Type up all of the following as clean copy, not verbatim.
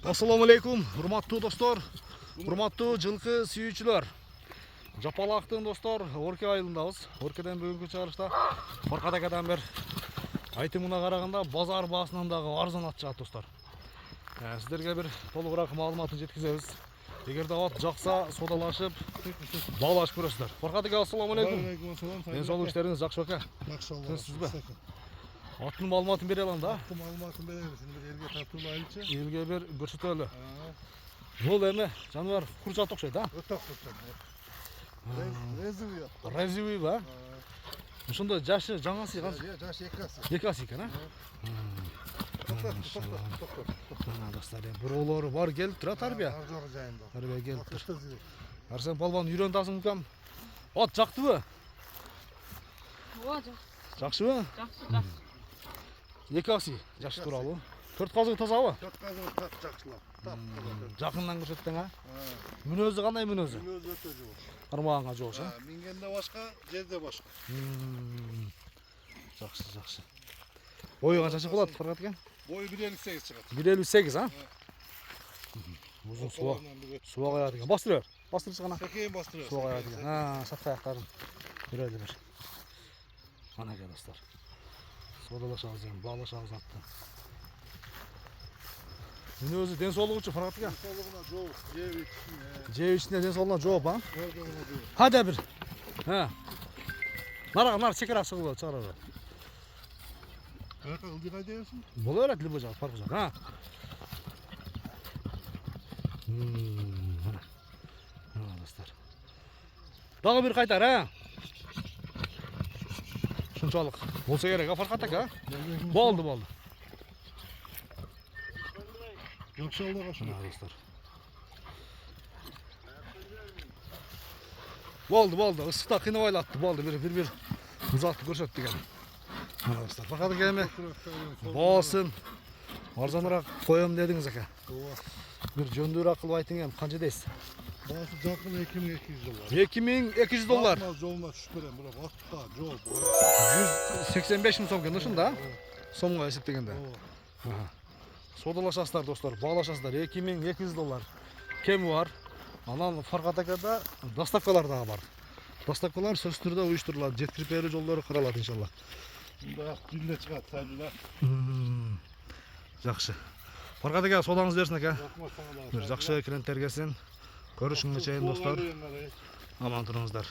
Assalamu alaikum, hurmatlı dostlar, hurmatlı жылқы сүйүүчүлөр. Жапалактын достор, Орке айылындабыз. Оркеден бүгүнкү чыгарышта Фаркатакадан бер айтымына караганда базар баасынан дагы арзан ат чыгат достор. Сиздерге бир толугураак маалыматын жеткизебиз. Эгерде ат жакса, содалашып, баалашып көрөсүздөр. Фаркатака, ассаламу алейкум. Ден соолук иштериңиз жакшы беке? Жакшы алла. Сизбе? Аттын маалыматын бере алам да. Аттын маалыматын беребиз. Бир элге тартуулайлычы. Элге бир көрсөтөлү. Бул эми жаныбар курчат окшойт, а? Өтө курчат. Резивий ат. Резивий ба? Ошондо жашы жаңасы канча? Жашы 2 ас. 2 ас экен, а? Мына достор, бирөөлөрү бар келип турат тарбия. Ар жогу жайында. Тарбия келип тур. Арсен балбан үйрөнтасың укам. Ат жактыбы? Ооба, жакшы. Жакшыбы? Жакшы. 2 асы жакшы тууралуу. 4 казыгы тазабы? 4 казыгы так жакшылап. Жакындан көрсөттүң, а? Мүнөзү кандай мүнөзү? Мүнөзү өтө жок. Кармаганга жоош, а? Мингенде башка, жерде башка. Жакшы, жакшы. Бою канча болот Фаркат экен? Бою 1.58 чыгат. 1.58, а? Узун суак аяк экен. Бастыр бер. Бастырчы гана. Сакейин бастырып. Суак аяк экен. Сатка аяктарын берели бер. Мана ке достор. Содалашабыз эми, баалашабыз атты. Мүнөзү ден соолугу үчүн Фаркат экен. Соолугуна жооп, Жеп ичине ден соолугуна жооп, а? көргөнгө жооп. Хада бир. Нар чекара чыгып чыгарар. Аяка ылдый кайда берсин? Бул өрөт либо жак, парк жак, а? Мына достор. Дагы бир кайтар, а? Ушунчалык болсо керек, а Фаркат ака? Болду. Жакшы алла кашын. Мына достор. Болду. Ысыкта кыйнабайлатты, болду. Бир узатты көрсөт деген. Мына достор. Фаркат ака эми боосын арзаныраак коем дедиңиз ака. Ооба. Бир жөндүүрөөк кылып айтың эми, канча дейсиз? Баасы жакын 2200 доллар. 2200 доллар. Жолуна түшүп берем, бирок атта жооп. 185 миң сом экен ушунда? Сомго эсептегенде. Ооба. Содалашасыздар достор, баалашасыздар. 2200 доллар. Кеми бар. Анан Фаркат акада доставкалар дагы бар. Доставкалар сөзсүз түрдө уюштурулат, жеткирип берүү жолдору каралат иншалла. Мында бирне чыгат, сайдыла. Жакшы. Фаркат ака содаңыз берсин ака. Рахмат сага. Бир жакшы клиенттер келсин. Көрүшүнгө чейин достор. Аман туруңуздар.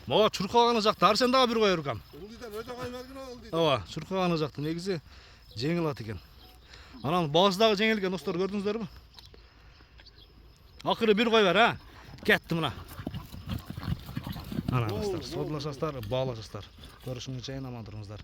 Мага чуркаганы жакты. Арсен дагы бир коер укам. Ылдыйдан өтө каймаргын ылдый. Ооба, чуркаганы жакты. Негизи жеңил ат экен. Анан баасы дагы жеңил экен достор, көрдүңүздөрбү? Акыры бир кой бар, а? Кетти мына. Ана достор, содалашасыздар, баалашасыздар. Көрүшүнгө чейин аман туруңуздар.